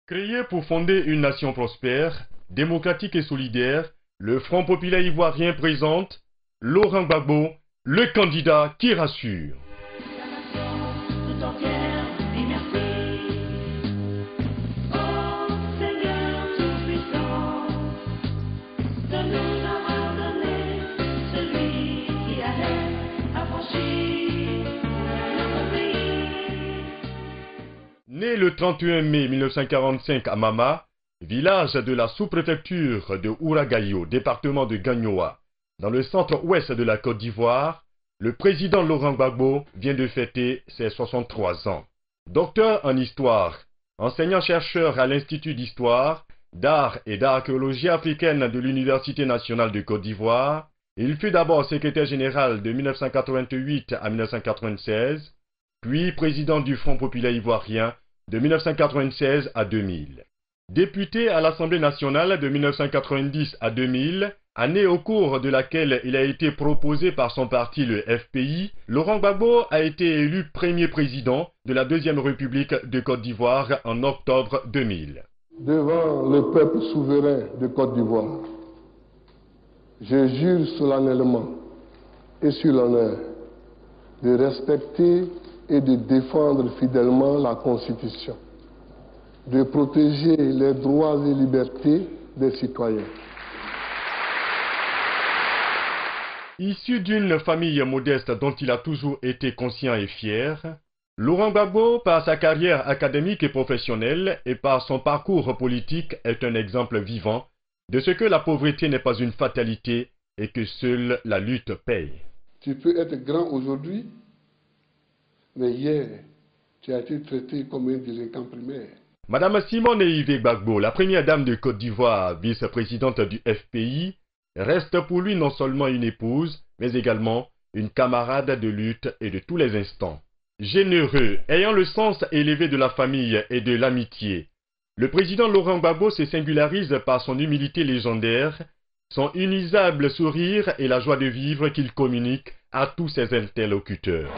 Créé pour fonder une nation prospère, démocratique et solidaire, le Front populaire ivoirien présente Laurent Gbagbo, le candidat qui rassure. Né le 31 mai 1945 à Mama, village de la sous-préfecture de Ouragayo, département de Gagnoa, dans le centre-ouest de la Côte d'Ivoire, le président Laurent Gbagbo vient de fêter ses 63 ans. Docteur en histoire, enseignant-chercheur à l'Institut d'histoire, d'art et d'archéologie africaine de l'Université nationale de Côte d'Ivoire, il fut d'abord secrétaire général de 1988 à 1996, puis président du Front populaire ivoirien de 1996 à 2000. Député à l'Assemblée nationale de 1990 à 2000, année au cours de laquelle il a été proposé par son parti le FPI, Laurent Gbagbo a été élu premier président de la Deuxième République de Côte d'Ivoire en octobre 2000. Devant le peuple souverain de Côte d'Ivoire, je jure solennellement et sur l'honneur de respecter et de défendre fidèlement la Constitution, de protéger les droits et libertés des citoyens. Issu d'une famille modeste dont il a toujours été conscient et fier, Laurent Gbagbo, par sa carrière académique et professionnelle et par son parcours politique, est un exemple vivant de ce que la pauvreté n'est pas une fatalité et que seule la lutte paye. Tu peux être grand aujourd'hui, mais hier, tu as été traité comme un délinquant primaire. Madame Simone Yves Gbagbo, la première dame de Côte d'Ivoire, vice-présidente du FPI, reste pour lui non seulement une épouse, mais également une camarade de lutte et de tous les instants. Généreux, ayant le sens élevé de la famille et de l'amitié, le président Laurent Gbagbo se singularise par son humilité légendaire, son inisable sourire et la joie de vivre qu'il communique à tous ses interlocuteurs.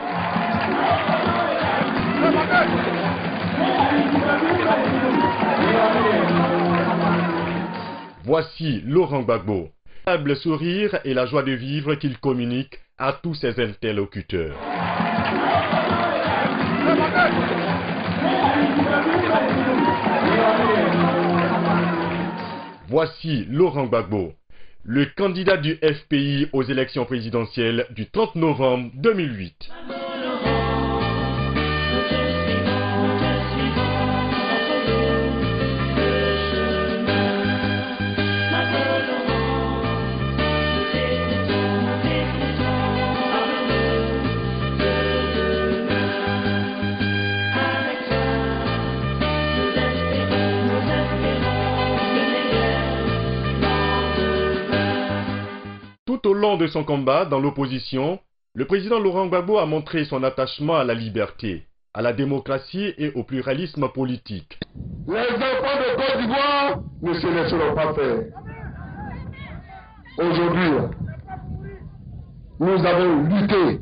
Voici Laurent Gbagbo, inisable sourire et la joie de vivre qu'il communique à tous ses interlocuteurs. Voici Laurent Gbagbo, le candidat du FPI aux élections présidentielles du 30 novembre 2008. Tout au long de son combat dans l'opposition, le président Laurent Gbagbo a montré son attachement à la liberté, à la démocratie et au pluralisme politique. Les enfants de Côte d'Ivoire ne se laisseront pas faire. Aujourd'hui, nous avons lutté.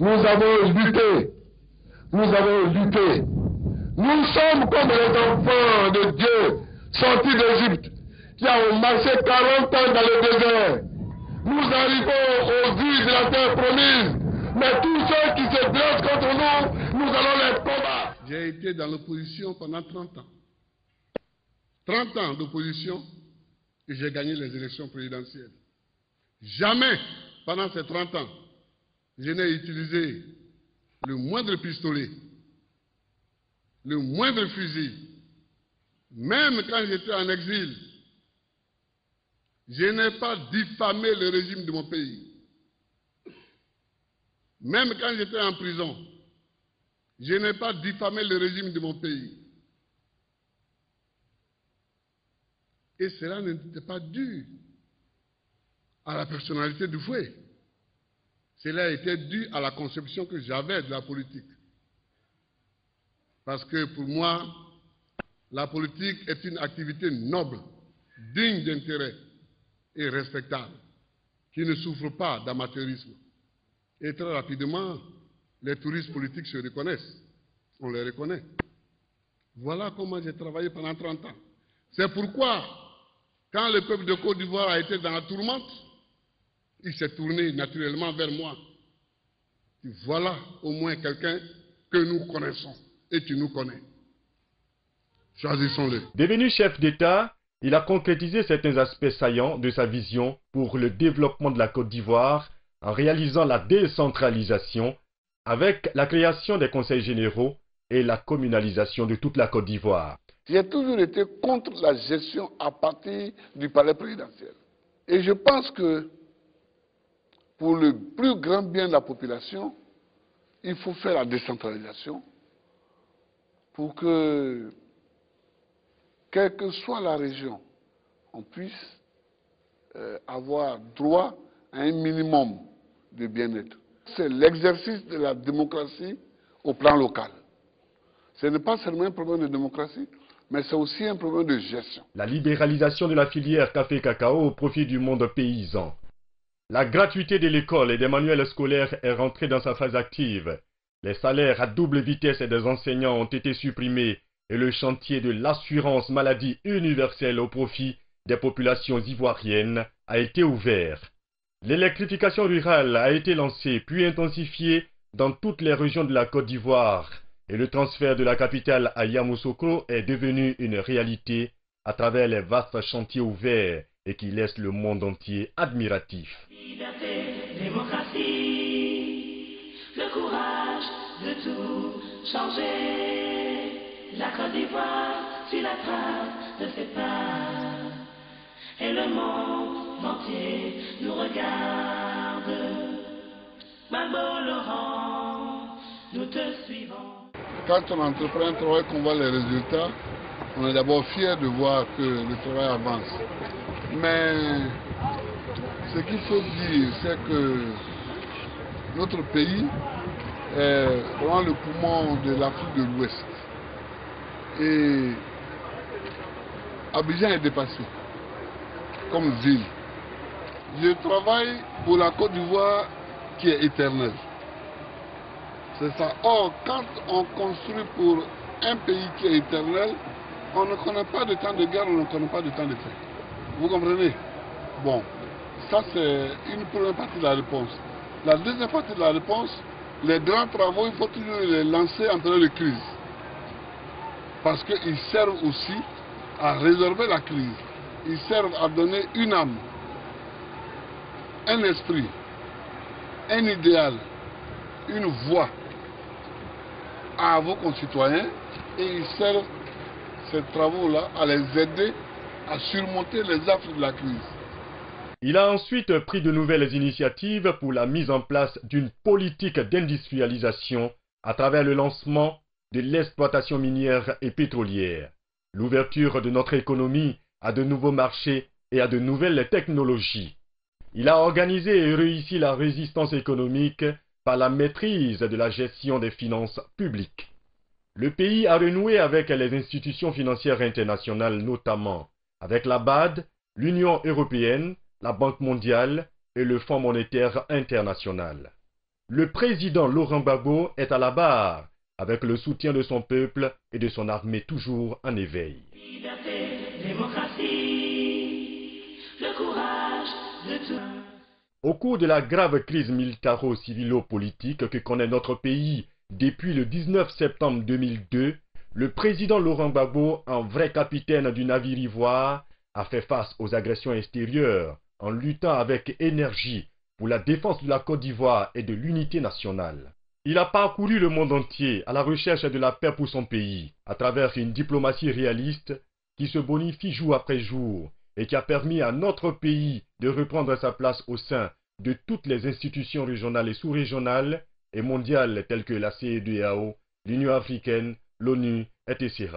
Nous avons lutté. Nous avons lutté. Nous sommes comme les enfants de Dieu sortis d'Égypte qui ont marché 40 ans dans le désert. Nous arrivons aux îles de la terre promise, mais tous ceux qui se dressent contre nous, nous allons les combattre. J'ai été dans l'opposition pendant 30 ans. 30 ans d'opposition et j'ai gagné les élections présidentielles. Jamais pendant ces 30 ans, je n'ai utilisé le moindre pistolet, le moindre fusil. Même quand j'étais en exil, je n'ai pas diffamé le régime de mon pays. Même quand j'étais en prison, je n'ai pas diffamé le régime de mon pays. Et cela n'était pas dû à la personnalité du fouet. Cela était dû à la conception que j'avais de la politique. Parce que pour moi, la politique est une activité noble, digne d'intérêt et respectable, qui ne souffre pas d'amateurisme. Et très rapidement, les touristes politiques se reconnaissent. On les reconnaît. Voilà comment j'ai travaillé pendant 30 ans. C'est pourquoi, quand le peuple de Côte d'Ivoire a été dans la tourmente, il s'est tourné naturellement vers moi. Et voilà au moins quelqu'un que nous connaissons et tu nous connais. Choisissons-le. Devenu chef d'État, il a concrétisé certains aspects saillants de sa vision pour le développement de la Côte d'Ivoire en réalisant la décentralisation avec la création des conseils généraux et la communalisation de toute la Côte d'Ivoire. J'ai toujours été contre la gestion à partir du palais présidentiel. Et je pense que pour le plus grand bien de la population, il faut faire la décentralisation pour que, quelle que soit la région, on puisse avoir droit à un minimum de bien-être. C'est l'exercice de la démocratie au plan local. Ce n'est pas seulement un problème de démocratie, mais c'est aussi un problème de gestion. La libéralisation de la filière café-cacao au profit du monde paysan. La gratuité de l'école et des manuels scolaires est rentrée dans sa phase active. Les salaires à double vitesse des enseignants ont été supprimés et le chantier de l'assurance maladie universelle au profit des populations ivoiriennes a été ouvert. L'électrification rurale a été lancée puis intensifiée dans toutes les régions de la Côte d'Ivoire et le transfert de la capitale à Yamoussoukro est devenu une réalité à travers les vastes chantiers ouverts et qui laissent le monde entier admiratif. Liberté, démocratie, le courage de tout changer. La Côte d'Ivoire suit la trace de ses pas et le monde entier nous regarde. Mambo Laurent, nous te suivons. Quand on entreprend un travail, qu'on voit les résultats, on est d'abord fier de voir que le travail avance. Mais ce qu'il faut dire, c'est que notre pays est vraiment le poumon de l'Afrique de l'Ouest. Et Abidjan est dépassé comme ville. Je travaille pour la Côte d'Ivoire qui est éternelle. C'est ça. Or, quand on construit pour un pays qui est éternel, on ne connaît pas de temps de guerre, on ne connaît pas de temps de paix. Vous comprenez? Bon, ça c'est une première partie de la réponse. La deuxième partie de la réponse, les grands travaux, il faut toujours les lancer en période de crise. Parce qu'ils servent aussi à résorber la crise. Ils servent à donner une âme, un esprit, un idéal, une voix à vos concitoyens et ils servent ces travaux-là à les aider à surmonter les affres de la crise. Il a ensuite pris de nouvelles initiatives pour la mise en place d'une politique d'industrialisation à travers le lancement de l'exploitation minière et pétrolière, l'ouverture de notre économie à de nouveaux marchés et à de nouvelles technologies. Il a organisé et réussi la résistance économique par la maîtrise de la gestion des finances publiques. Le pays a renoué avec les institutions financières internationales, notamment avec la BAD, l'Union européenne, la Banque mondiale et le Fonds monétaire international. Le président Laurent Gbagbo est à la barre avec le soutien de son peuple et de son armée toujours en éveil. Liberté, démocratie, le courage de tout. Au cours de la grave crise militaro-civilo-politique que connaît notre pays depuis le 19 septembre 2002, le président Laurent Gbagbo, en vrai capitaine du navire ivoire, a fait face aux agressions extérieures en luttant avec énergie pour la défense de la Côte d'Ivoire et de l'unité nationale. Il a parcouru le monde entier à la recherche de la paix pour son pays, à travers une diplomatie réaliste qui se bonifie jour après jour et qui a permis à notre pays de reprendre sa place au sein de toutes les institutions régionales et sous-régionales et mondiales telles que la CEDEAO, l'Union africaine, l'ONU, etc.